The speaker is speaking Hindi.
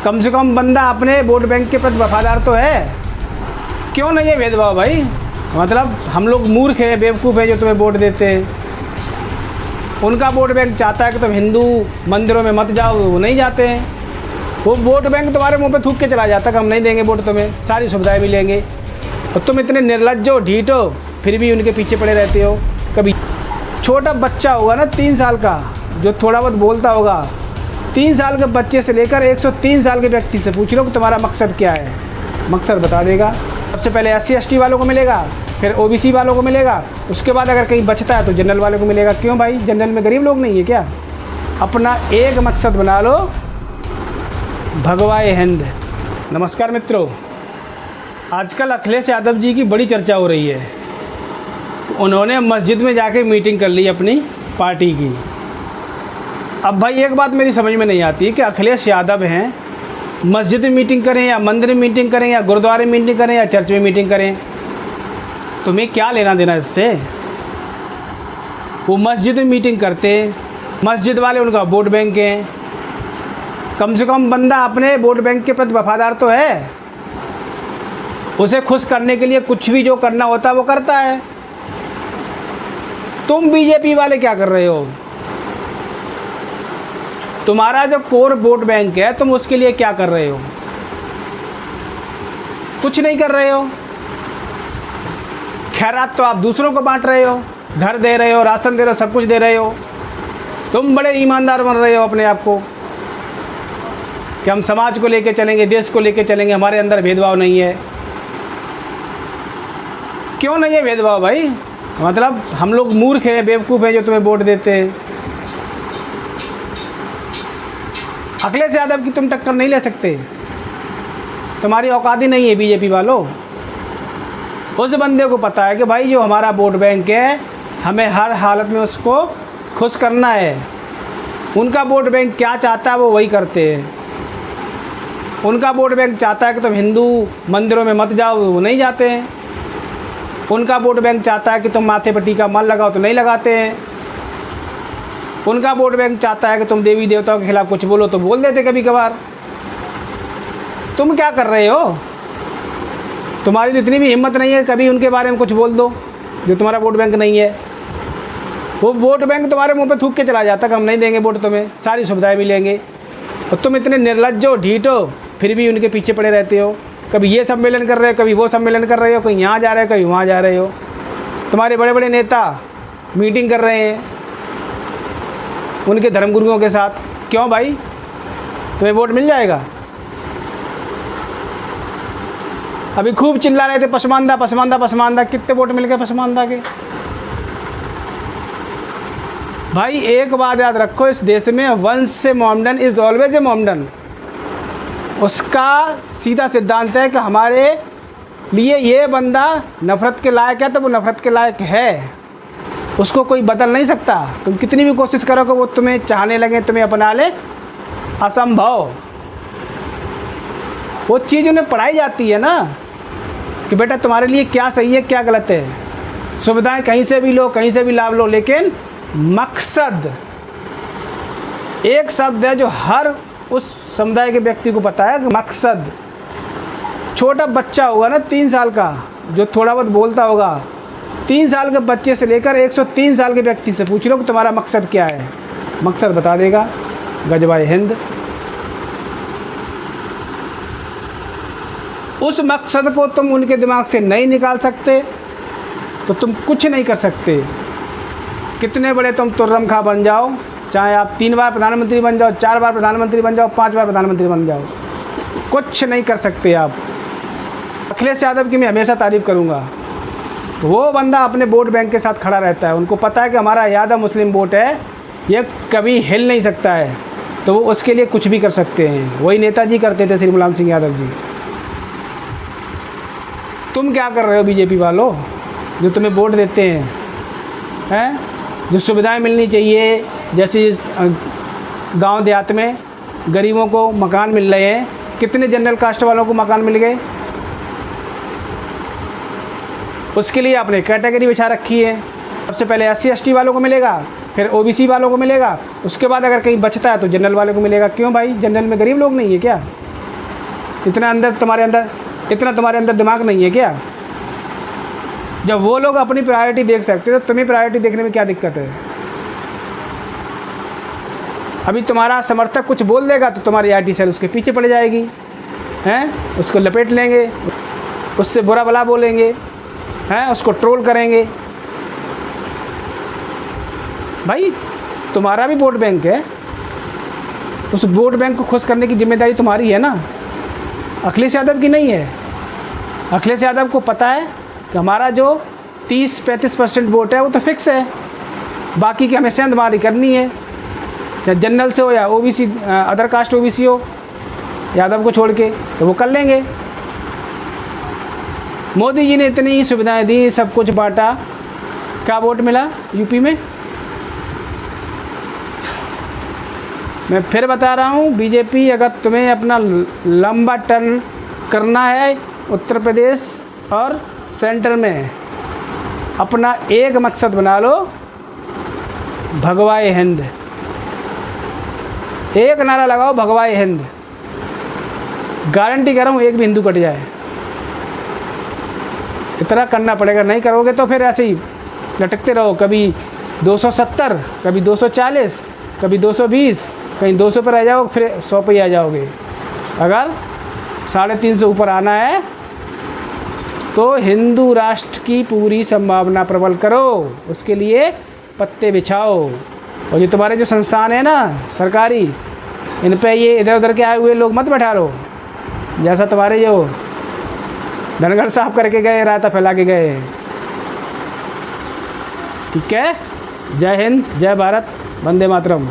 कम से कम बंदा अपने वोट बैंक के प्रति वफादार तो है। क्यों नहीं है भेदभाव भाई? मतलब हम लोग मूर्ख हैं, बेवकूफ़ हैं जो तुम्हें वोट देते हैं। उनका वोट बैंक चाहता है कि तुम हिंदू मंदिरों में मत जाओ, वो नहीं जाते हैं। वो वोट बैंक तुम्हारे मुंह पे थूक के चला जाता है कि हम नहीं देंगे वोट, तुम्हें सारी सुविधाएं मिलेंगे। और तुम इतने निर्लज्ज हो, ढीठ हो, फिर भी उनके पीछे पड़े रहते हो। कभी छोटा बच्चा होगा ना 3 साल का, जो थोड़ा बहुत बोलता होगा, 3 साल के बच्चे से लेकर 103 साल के व्यक्ति से पूछ लो कि तुम्हारा मकसद क्या है, मकसद बता देगा। सबसे पहले SC/ST वालों को मिलेगा, फिर OBC वालों को मिलेगा, उसके बाद अगर कहीं बचता है तो जनरल वालों को मिलेगा। क्यों भाई, जनरल में गरीब लोग नहीं है क्या? अपना एक मकसद बना लो, भगवाए हिंद। नमस्कार मित्रों, आजकल अखिलेश यादव जी की बड़ी चर्चा हो रही है। उन्होंने मस्जिद में जाके मीटिंग कर ली अपनी पार्टी की। अब भाई एक बात मेरी समझ में नहीं आती कि अखिलेश यादव हैं, मस्जिद में मीटिंग करें या मंदिर में मीटिंग करें या गुरुद्वारे में मीटिंग करें या चर्च में मीटिंग करें, तुम्हें क्या लेना देना इससे? वो मस्जिद में मीटिंग करते, मस्जिद वाले उनका वोट बैंक हैं। कम से कम बंदा अपने वोट बैंक के प्रति वफादार तो है। उसे खुश करने के लिए कुछ भी जो करना होता है वो करता है। तुम BJP वाले क्या कर रहे हो? तुम्हारा जो कोर वोट बैंक है, तुम उसके लिए क्या कर रहे हो? कुछ नहीं कर रहे हो। खैरात तो आप दूसरों को बांट रहे हो, घर दे रहे हो, राशन दे रहे हो, सब कुछ दे रहे हो। तुम बड़े ईमानदार बन रहे हो अपने आप को कि हम समाज को लेके चलेंगे, देश को लेके चलेंगे, हमारे अंदर भेदभाव नहीं है। क्यों नहीं है भेदभाव भाई? मतलब हम लोग मूर्ख हैं, बेवकूफ़ हैं जो तुम्हें वोट देते हैं। अखिलेश यादव की तुम टक्कर नहीं ले सकते, तुम्हारी औकात ही नहीं है BJP वालों। उस बंदे को पता है कि भाई जो हमारा वोट बैंक है, हमें हर हालत में उसको खुश करना है। उनका वोट बैंक क्या चाहता है वो वही करते हैं। उनका वोट बैंक चाहता है कि तुम हिंदू मंदिरों में मत जाओ, वो नहीं जाते हैं। उनका वोट बैंक चाहता है कि तुम माथे पर टीका मत लगाओ, तो नहीं लगाते हैं। उनका वोट बैंक चाहता है कि तुम देवी देवताओं के खिलाफ कुछ बोलो, तो बोल देते कभी कभार। तुम क्या कर रहे हो? तुम्हारी तो इतनी भी हिम्मत नहीं है कभी उनके बारे में कुछ बोल दो जो तुम्हारा वोट बैंक नहीं है। वो वोट बैंक तुम्हारे मुंह पे थूक के चला जाता कि हम नहीं देंगे वोट, तुम्हें सारी सुविधाएं मिलेंगे। और तुम इतने निर्लज्ज हो, ढीठ हो, फिर भी उनके पीछे पड़े रहते हो। कभी ये सम्मेलन कर रहे हो, कभी वो सम्मेलन कर रहे हो, कहीं यहाँ जा रहे हो, कहीं वहाँ जा रहे हो। तुम्हारे बड़े बड़े नेता मीटिंग कर रहे हैं उनके धर्मगुरुओं के साथ। क्यों भाई, तुम्हें वोट मिल जाएगा? अभी खूब चिल्ला रहे थे पसमानदा पसमानदा पसमानदा, कितने वोट मिल गए पसमानदा के? भाई एक बात याद रखो, इस देश में वंस से मोमडन इज़ ऑलवेज ए मोमडन। उसका सीधा सिद्धांत है कि हमारे लिए ये बंदा नफ़रत के लायक है तो वो नफ़रत के लायक है, उसको कोई बदल नहीं सकता। तुम कितनी भी कोशिश करो कि वो तुम्हें चाहने लगे, तुम्हें अपना ले, असंभव। वो चीज़ उन्हें पढ़ाई जाती है ना कि बेटा तुम्हारे लिए क्या सही है क्या गलत है। सुविधाएं कहीं से भी लो, कहीं से भी लाभ लो, लेकिन मकसद एक शब्द है जो हर उस समुदाय के व्यक्ति को पता है कि मकसद। छोटा बच्चा होगा ना 3 साल का, जो थोड़ा बहुत बोलता होगा, 3 साल के बच्चे से लेकर 103 साल के व्यक्ति से पूछ लो कि तुम्हारा मकसद क्या है, मकसद बता देगा। गजवाए हिंद। उस मकसद को तुम उनके दिमाग से नहीं निकाल सकते तो तुम कुछ नहीं कर सकते। कितने बड़े तुम तुर्रम खा बन जाओ, चाहे आप 3 बार प्रधानमंत्री बन जाओ, 4 बार प्रधानमंत्री बन जाओ, 5 बार प्रधानमंत्री बन जाओ, कुछ नहीं कर सकते आप। अखिलेश यादव की मैं हमेशा तारीफ़ करूँगा। वो बंदा अपने वोट बैंक के साथ खड़ा रहता है। उनको पता है कि हमारा यादव मुस्लिम वोट है, ये कभी हिल नहीं सकता है, तो वो उसके लिए कुछ भी कर सकते हैं। वही नेताजी करते थे, श्री मुलायम सिंह यादव जी। तुम क्या कर रहे हो BJP वालों, जो तुम्हें वोट देते हैं? जो सुविधाएं मिलनी चाहिए, जैसे गांव देहात में गरीबों को मकान मिल रहे हैं, कितने जनरल कास्ट वालों को मकान मिल गए? उसके लिए आपने कैटेगरी बिछा रखी है। सबसे पहले SC/ST वालों को मिलेगा, फिर OBC वालों को मिलेगा, उसके बाद अगर कहीं बचता है तो जनरल वालों को मिलेगा। क्यों भाई, जनरल में गरीब लोग नहीं है क्या? इतना तुम्हारे अंदर दिमाग नहीं है क्या? जब वो लोग अपनी प्रायोरिटी देख सकते तो तुम्हें प्रायोरिटी देखने में क्या दिक्कत है? अभी तुम्हारा समर्थक कुछ बोल देगा तो तुम्हारी आईटी सेल उसके पीछे पड़ जाएगी, हैं? उसको लपेट लेंगे, उससे बुरा भला बोलेंगे, हैं? उसको ट्रोल करेंगे। भाई तुम्हारा भी वोट बैंक है, उस वोट बैंक को खुश करने की जिम्मेदारी तुम्हारी है ना, अखिलेश यादव की नहीं है। अखिलेश यादव को पता है कि हमारा जो 30-35% वोट है वो तो फिक्स है, बाकी की हमें सेंधमारी करनी है, चाहे जनरल से हो या ओबीसी, अदर कास्ट ओबीसी हो, यादव को छोड़ के, तो वो कर लेंगे। मोदी जी ने इतनी सुविधाएं दी, सब कुछ बांटा, क्या वोट मिला यूपी में? मैं फिर बता रहा हूँ, बीजेपी अगर तुम्हें अपना लंबा टर्न करना है उत्तर प्रदेश और सेंटर में, अपना एक मकसद बना लो, भगवाए हिंद। एक नारा लगाओ, भगवाए हिंद। गारंटी कर रहा हूँ एक भी हिंदू कट जाए। इतना करना पड़ेगा, नहीं करोगे तो फिर ऐसे ही लटकते रहो, कभी 270, कभी 240, कभी 220, कहीं 200 पर आ जाओगे, फिर 100 पे आ जाओगे। अगर 350 ऊपर आना है तो हिंदू राष्ट्र की पूरी संभावना प्रबल करो, उसके लिए पत्ते बिछाओ। और ये तुम्हारे जो संस्थान है ना सरकारी, इन पे ये इधर उधर के आए हुए लोग मत बैठा लो, जैसा तुम्हारे जो धनगर साफ करके गए, रायता फैला के गए। ठीक है? जय हिंद, जय भारत, वंदे मातरम।